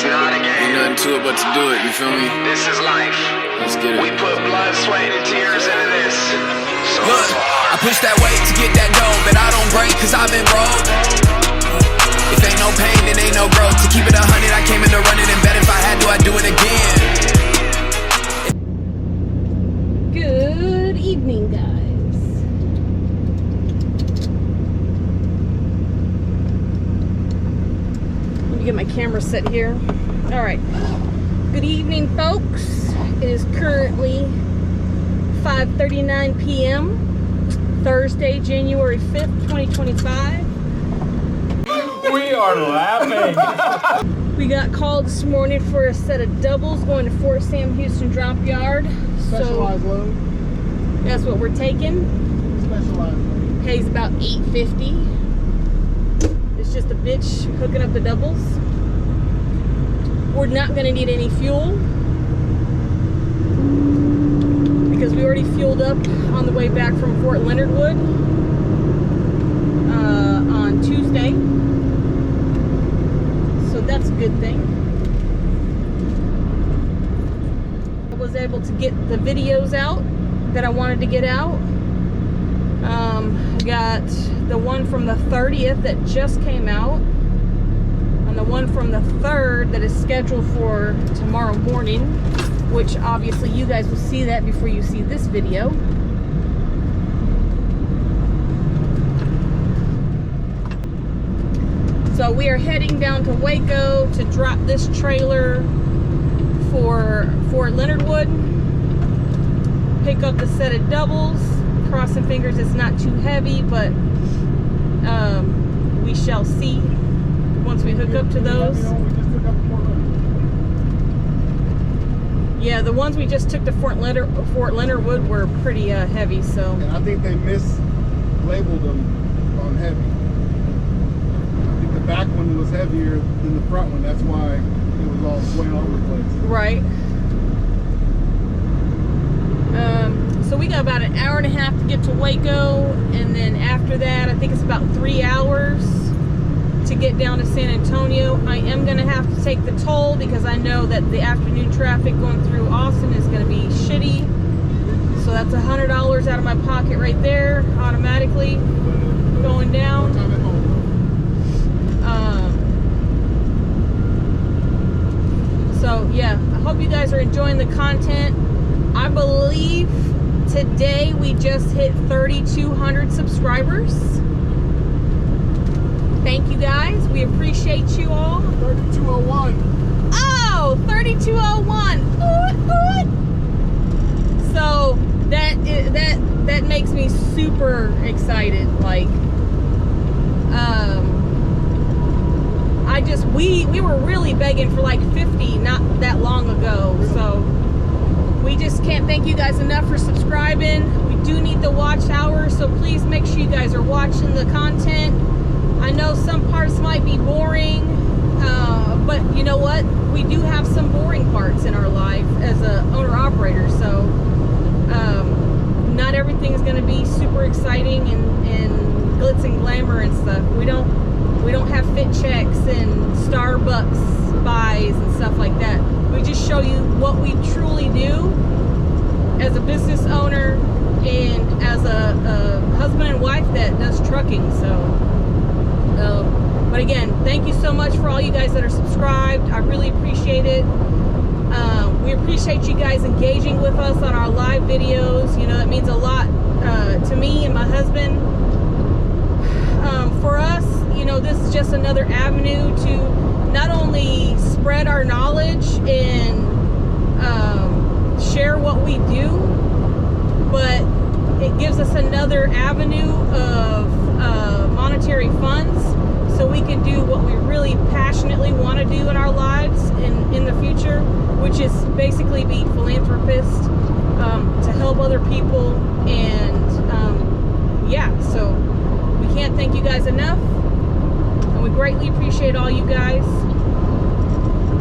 It's not a game. Ain't nothing to it but to do it, you feel me? This is life. Let's get it. We put blood, sweat, and tears into this. So Look, I push that weight to get that dough, but I don't break cause I've been broke. If ain't no pain, then ain't no growth. To keep it 100, I came in to run it and bet if I had to, I'd do it again. Good evening, guys. Let me get my camera set here. All right. Good evening, folks. It is currently 5:39 p.m. Thursday, January 5th, 2025. We are laughing. We got called this morning for a set of doubles going to Fort Sam Houston Drop Yard. Specialized load. That's what we're taking. Specialized load. Pays about $8.50. It's just a bitch hooking up the doubles. We're not going to need any fuel because we already fueled up on the way back from Fort Leonard Wood on Tuesday. So that's a good thing. I was able to get the videos out that I wanted to get out. I got the one from the 30th that just came out, and the one from the 3rd that is scheduled for tomorrow morning, which obviously you guys will see that before you see this video. So we are heading down to Waco to drop this trailer for Fort Leonard Wood, pick up the set of doubles. Crossing fingers it's not too heavy, but we shall see once we hook up to those. Yeah, the ones we just took to Fort Leonard Wood were pretty heavy, so. And I think they mislabeled them on heavy. I think the back one was heavier than the front one. That's why it was all swaying all over the place. Right. So we got about an hour and a half to get to Waco, and then after that, I think it's about 3 hours to get down to San Antonio. I am going to have to take the toll because I know that the afternoon traffic going through Austin is going to be shitty. So that's $100 out of my pocket right there, automatically going down. So yeah, I hope you guys are enjoying the content. I believe today we just hit 3,200 subscribers. Thank you guys. We appreciate you all. 3201. Oh, 3201. So that makes me super excited. Like, we were really begging for like 50 not that long ago. So we just can't thank you guys enough for subscribing. We do need the watch hours, so please make sure you guys are watching the content. I know some parts might be boring, but you know what? We do have some boring parts in our life as a owner-operator, so not everything is going to be super exciting and glitz and glamour and stuff. We don't have fit checks and Starbucks buys and stuff like that. We just show you what we truly do as a business owner and as a husband and wife that does trucking. But again, thank you so much for all you guys that are subscribed. I really appreciate it. We appreciate you guys engaging with us on our live videos. You know, that means a lot to me and my husband. For us, you know, this is just another avenue to not only spread our knowledge and share what we do, but it gives us another avenue of monetary funds so we can do what we really passionately want to do in our lives in the future, which is basically be philanthropists, to help other people. And yeah, so we can't thank you guys enough, and we greatly appreciate all you guys.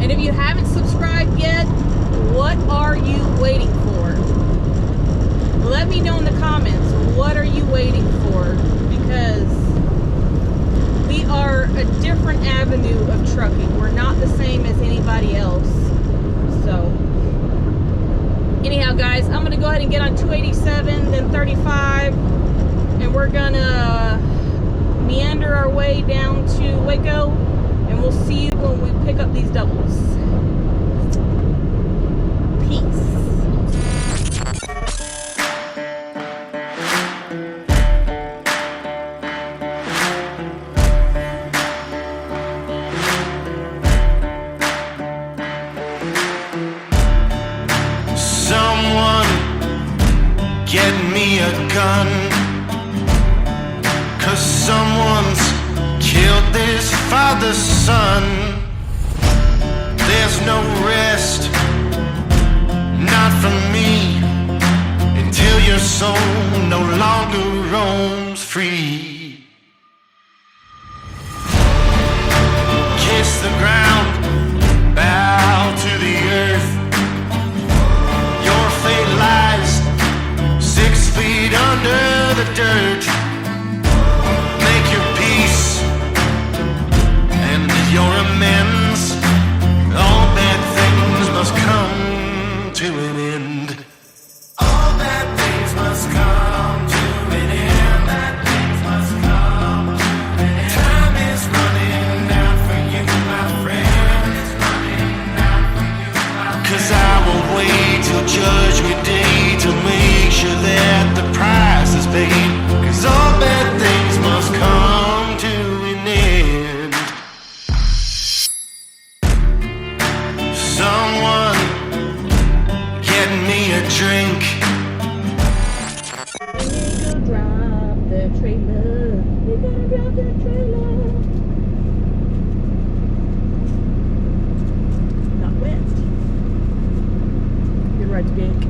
And if you haven't subscribed yet, what are you waiting for? Let me know in the comments, what are you waiting for? Because we are a different different avenue of trucking. We're not the same as anybody else. So, anyhow, guys, I'm gonna go ahead and get on 287, then 35, and we're gonna meander our way down to Waco, and we'll see you when we pick up these doubles. Peace. Someone get me a gun, 'cause someone's killed this father's son. There's no rest, not for me, until your soul no longer roams free. Kiss the ground, bow to the earth. Your fate lies 6 feet under the dirt. Make your peace and your amends. All bad things must come to an end. All bad things must come to an end. Bad things must come to an end. Time is running out for you, my friend. It's running out for you, my friend. 'Cause I will wait till Judgment Day to make sure that the price is paid. 'Cause all bad things must come to an end. Someone get me a drink. We're gonna drop the trailer. We're gonna drop the trailer. Not wet. Good ride to Gink.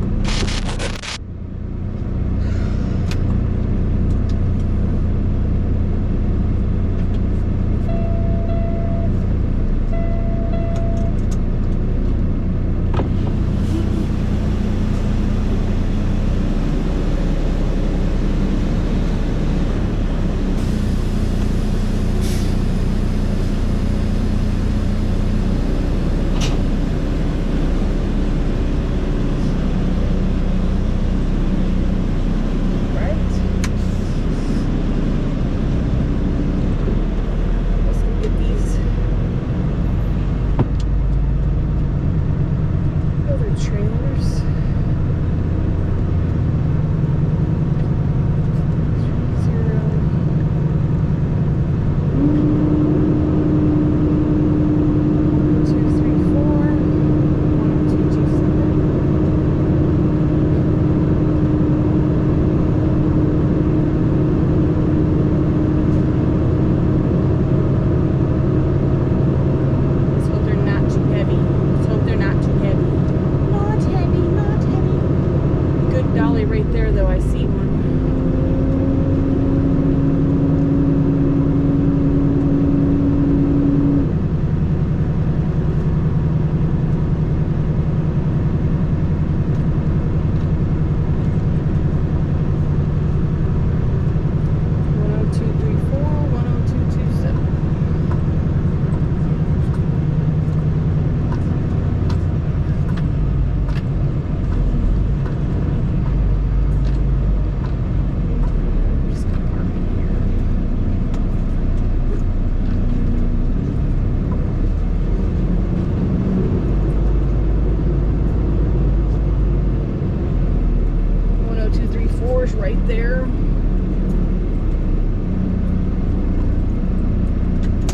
Right there.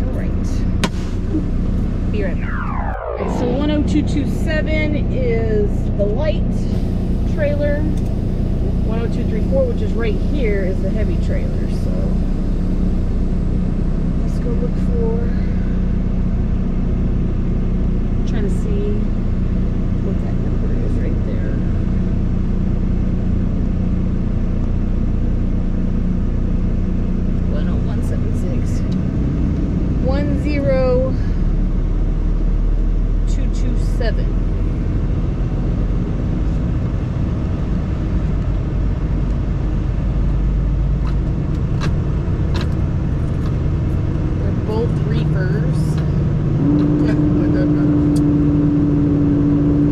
All right. Be right back. Okay, so 10227 is the light trailer. 10234, which is right here, is the heavy trailer. So let's go look for. I'm trying to see what that number is right there. 10227. They're both 3 for numbers. Like that matters.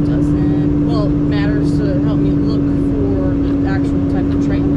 Doesn't, well, it matters to help me look for the actual type of trailer.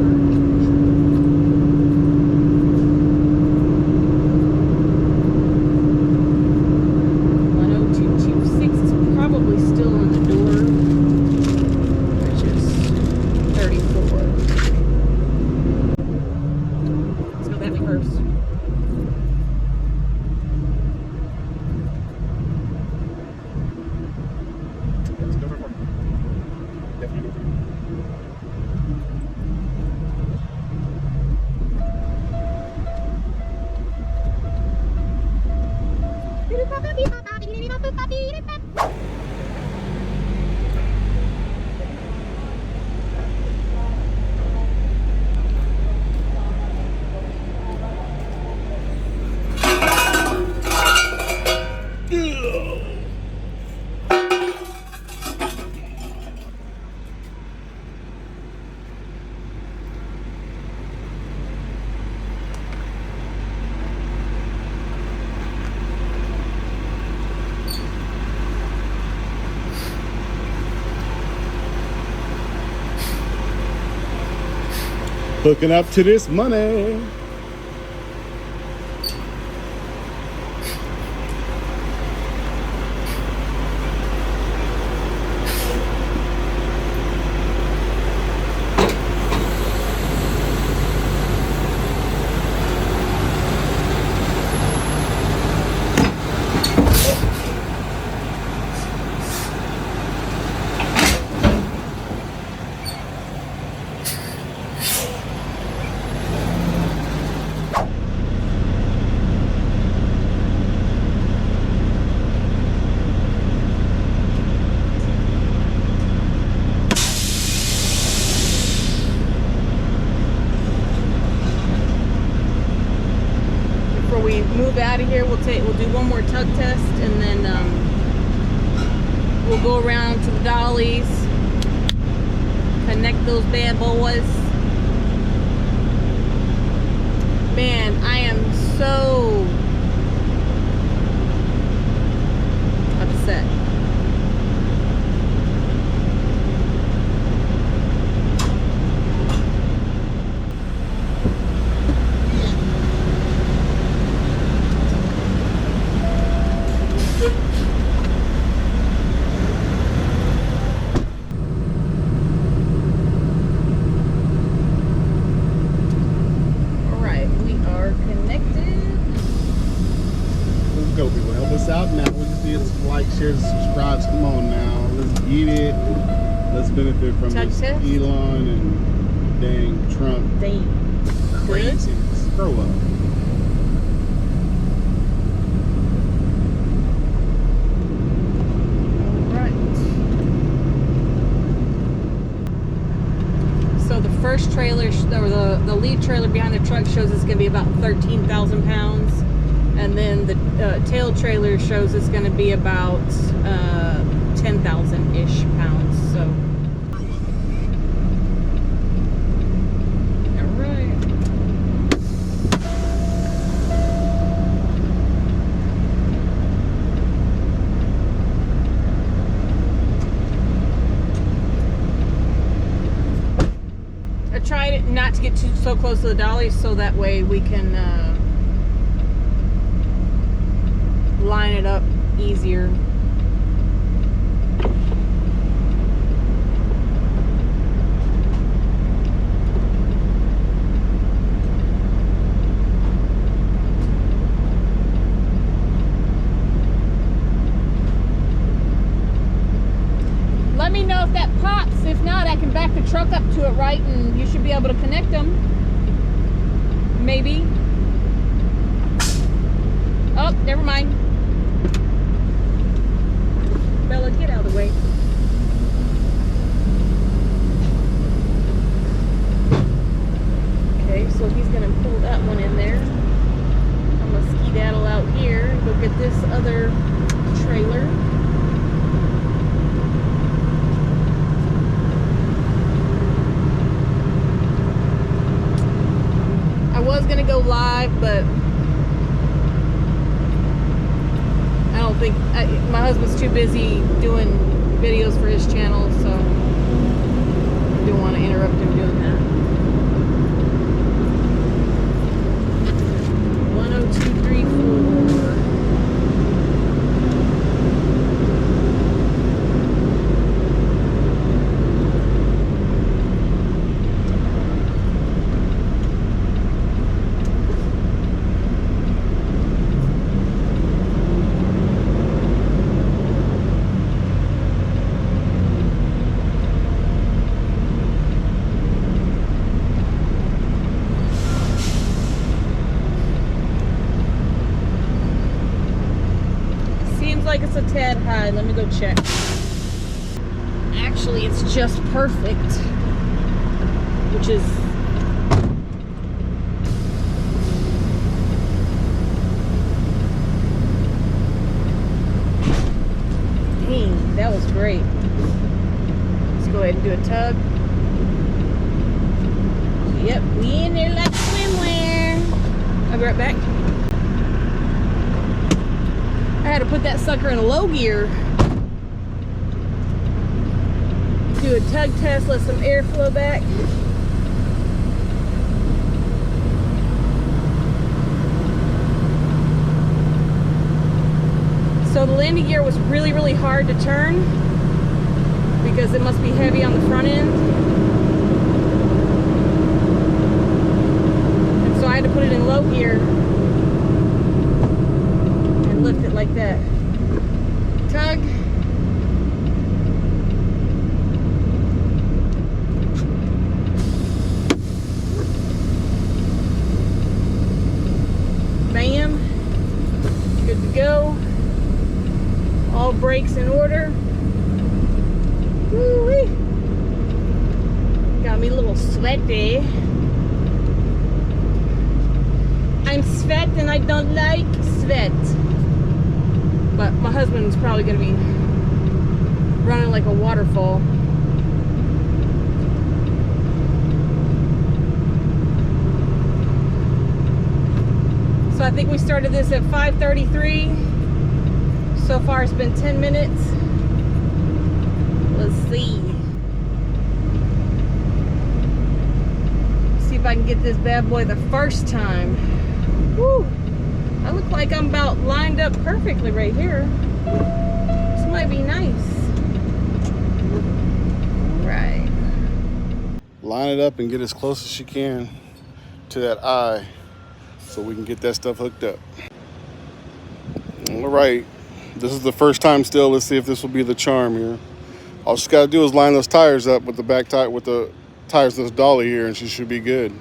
Hooking up to this money. Move out of here, we'll do one more tug test, and then we'll go around to the dollies, connect those bad boys. Man, I am so upset. Out now. We just need to like, share, subscribe. Come on now, let's get it. Let's benefit from Tug this test? Elon and dang Trump. Dang. Craziness. Grow up. Alright. So the first trailer, or the lead trailer behind the truck shows it's going to be about 13,000 pounds. And then the tail trailer shows it's going to be about 10,000-ish pounds. So, all right. I tried not to get so close to the dollies, so that way we can line it up easier. Let me know if that pops. If not, I can back the truck up to it right, and you should be able to connect them. Maybe. Oh, never mind. Bella, get out of the way. Okay, so he's gonna pull that one in there. I'm gonna skedaddle out here and go get this other trailer. I was gonna go live, but think my husband's too busy doing videos for his channel, so I don't want to interrupt him doing that. 10234. Like it's a tad high. Let me go check. Actually, it's just perfect, which is dang, that was great. Let's go ahead and do a tug. Yep, we in there like swimwear. I'll be right back. I had to put that sucker in a low gear. Do a tug test, let some air flow back. So the landing gear was really, really hard to turn because it must be heavy on the front end. And so I had to put it in low gear. Lift it like that. Tug. Bam. Good to go. All brakes in order. Woo-wee. Got me a little sweaty. I'm sweat and I don't like sweat. But my husband's probably going to be running like a waterfall. So I think we started this at 5:33. So far it's been 10 minutes. Let's see. See if I can get this bad boy the first time. Woo! I look like I'm about lined up perfectly right here. This might be nice. Right. Line it up and get as close as you can to that eye so we can get that stuff hooked up. All right, this is the first time still. Let's see if this will be the charm here. All she's got to do is line those tires up with the back tire, with the tires of this dolly here, and she should be good.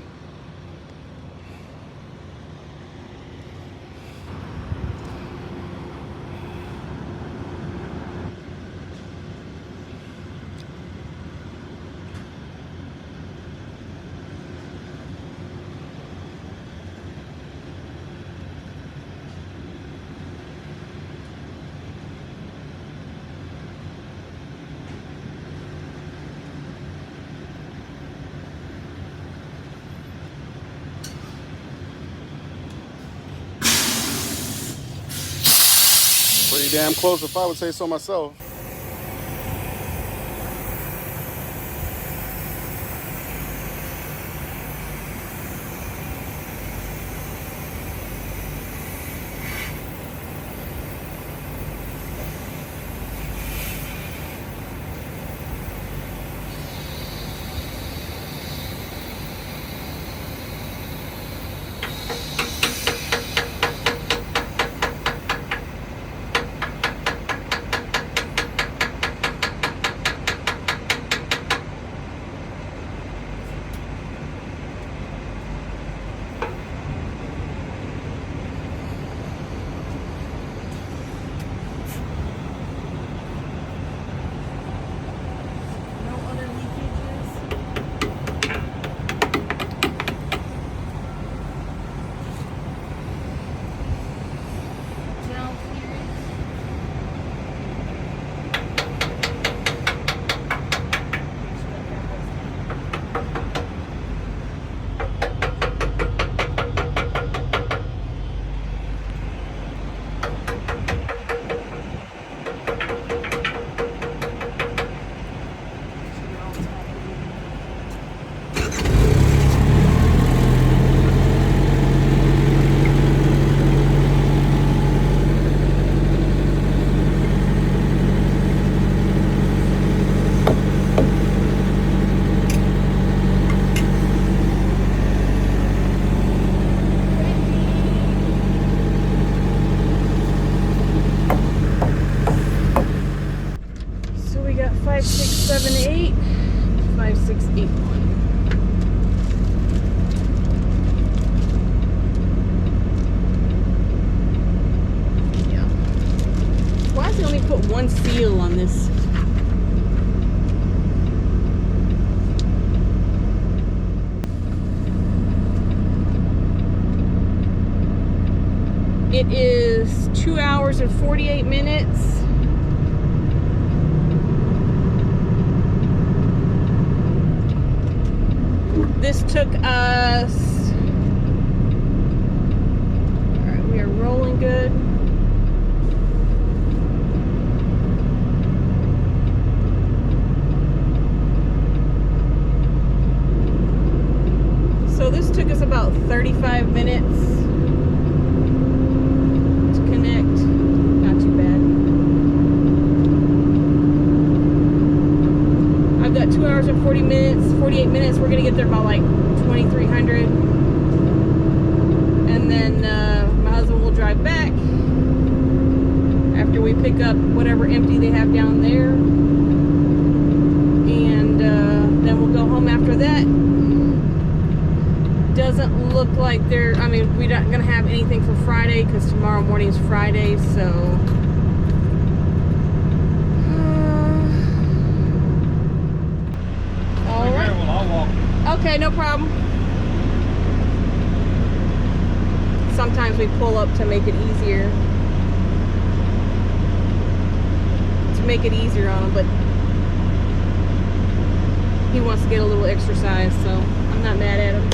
Pretty damn close if I would say so myself. 578 5681. Yeah. Why does it only put one seal on this? It is 2 hours and 48 minutes. This took us, all right, we are rolling good. So this took us about 35 minutes to connect. Not too bad. I've got 2 hours and 48 minutes. We're gonna get there by like 2300, and then my husband will drive back after we pick up whatever empty they have down there, and then we'll go home after that. Doesn't look like we're not gonna have anything for Friday because tomorrow morning is Friday, so all right. Well, I'll walk. Okay, no problem. Sometimes we pull up to make it easier. On him, but he wants to get a little exercise, so I'm not mad at him.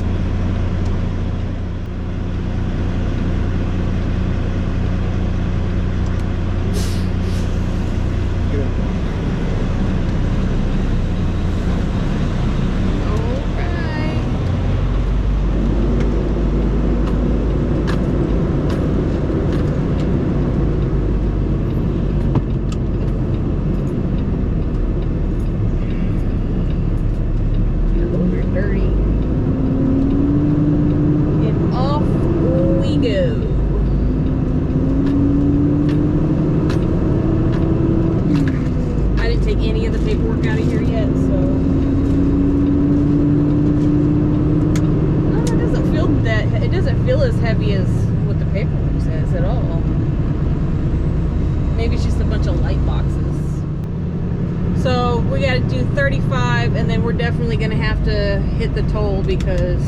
So we got to do 35, and then we're definitely going to have to hit the toll because,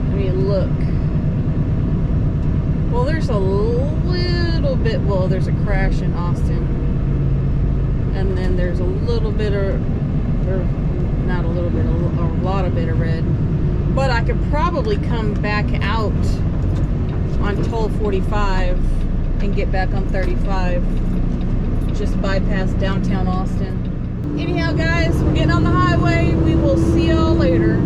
I mean, look. Well, there's a little bit, well, there's a crash in Austin. And then there's a little bit of, or not a little bit, a lot of bit of red. But I could probably come back out on toll 45 and get back on 35. Just bypass downtown Austin. Anyhow, guys, we're getting on the highway. We will see y'all later.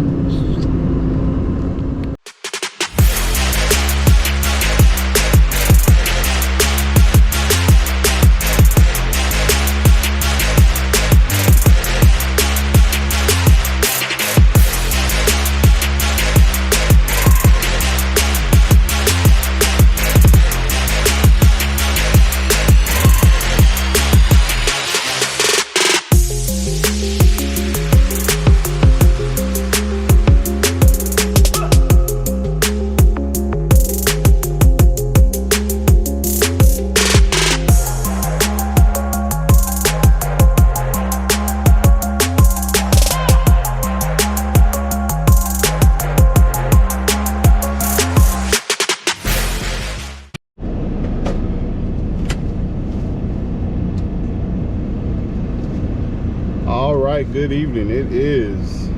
Good evening. It is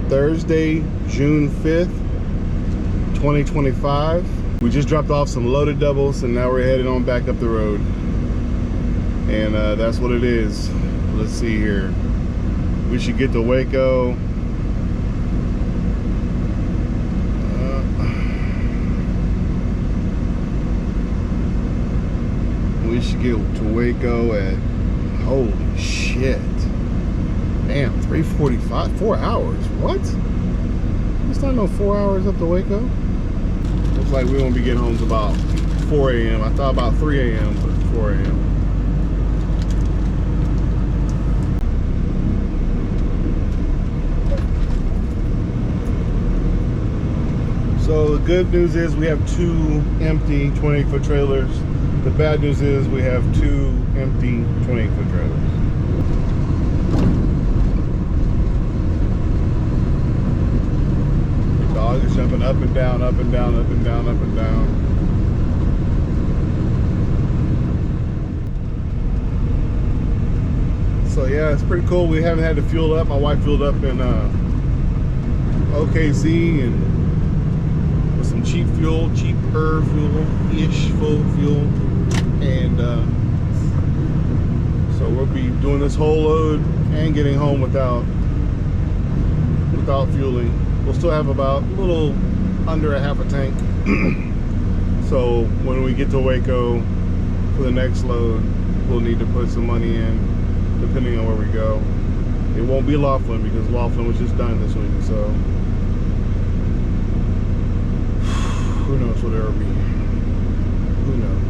Thursday, June 5th, 2025. We just dropped off some loaded doubles and now we're headed on back up the road. And that's what it is. Let's see here. We should get to Waco. We should get to Waco at, holy shit. Damn, 3:45, 4 hours. What? It's not no 4 hours up to Waco. Looks like we won't be getting home till about 4 a.m. I thought about 3 a.m., but 4 a.m. So the good news is we have 2 empty 28-foot trailers. The bad news is we have 2 empty 28-foot trailers. The dog is jumping up and down, up and down, up and down, up and down. So yeah, it's pretty cool. We haven't had to fuel up. My wife fueled up in OKC and with some cheap fuel, cheaper fuel-ish fuel. And so we'll be doing this whole load and getting home without fueling. We'll still have about a little under a half a tank. So when we get to Waco for the next load, we'll need to put some money in, depending on where we go. It won't be Laughlin because Laughlin was just done this week, so who knows what it'll be. Who knows?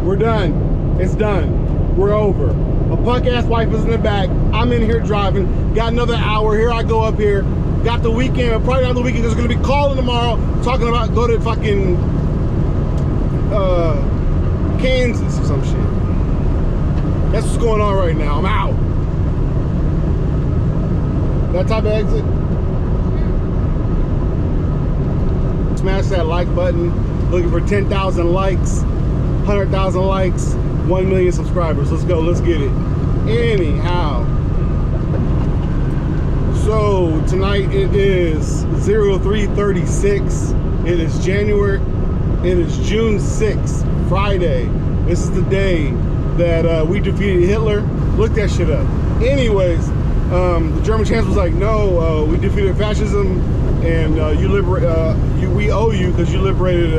We're done. It's done. We're over. My punk-ass wife is in the back. I'm in here driving. Got another hour. Here I go up here. Got the weekend, probably not the weekend, because we're gonna be calling tomorrow, talking about go to fucking Kansas or some shit. That's what's going on right now. I'm out. That type of exit. Smash that like button. Looking for 10,000 likes, 100,000 likes, 1 million subscribers. Let's go. Let's get it. Anyhow. So tonight it is 03:36. It is June 6th, Friday. This is the day that we defeated Hitler. Look that shit up. Anyways, the German chancellor was like, no, we defeated fascism, and we owe you because you liberated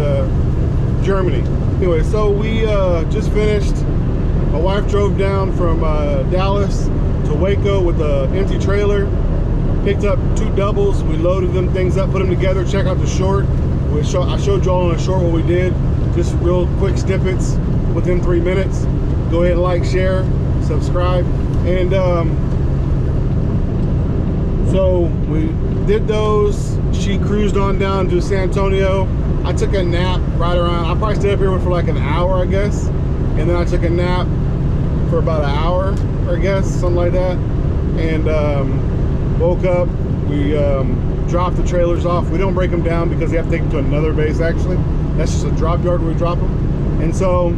Germany. Anyway, so we just finished. My wife drove down from Dallas to Waco with an empty trailer. Picked up 2 doubles. We loaded them things up, put them together. Check out the short. I showed you all on a short what we did. Just real quick snippets within 3 minutes. Go ahead and like, share, subscribe. And so we did those. She cruised on down to San Antonio. I took a nap right around. I probably stayed up here for like an hour, I guess. And then I took a nap for about an hour, I guess, something like that. And woke up, we dropped the trailers off. We don't break them down because they have to take them to another base, actually. That's just a drop yard where we drop them. And so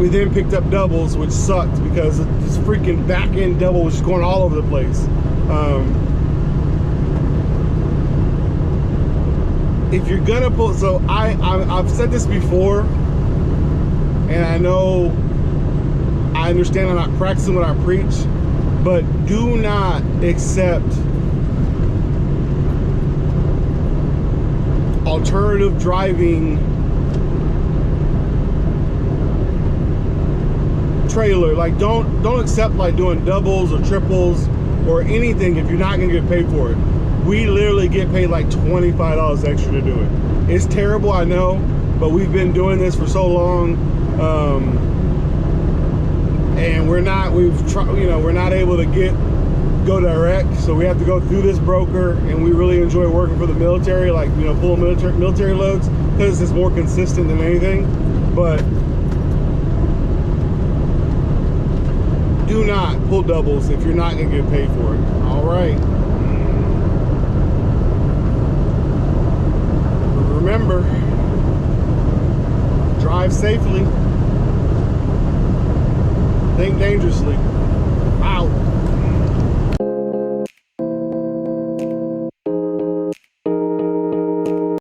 we then picked up doubles, which sucked because this freaking back end double was just going all over the place. If you're gonna pull, so I've said this before, and I know I understand I'm not practicing what I preach, but do not accept alternative driving trailer. Like don't accept like doing doubles or triples or anything if you're not gonna get paid for it. We literally get paid like $25 extra to do it. It's terrible, I know, but we've been doing this for so long. And we're not able to go direct, so we have to go through this broker, and we really enjoy working for the military, like, you know, pulling military loads, because it's more consistent than anything. But do not pull doubles if you're not gonna get paid for it. All right. Remember, drive safely. Think dangerously.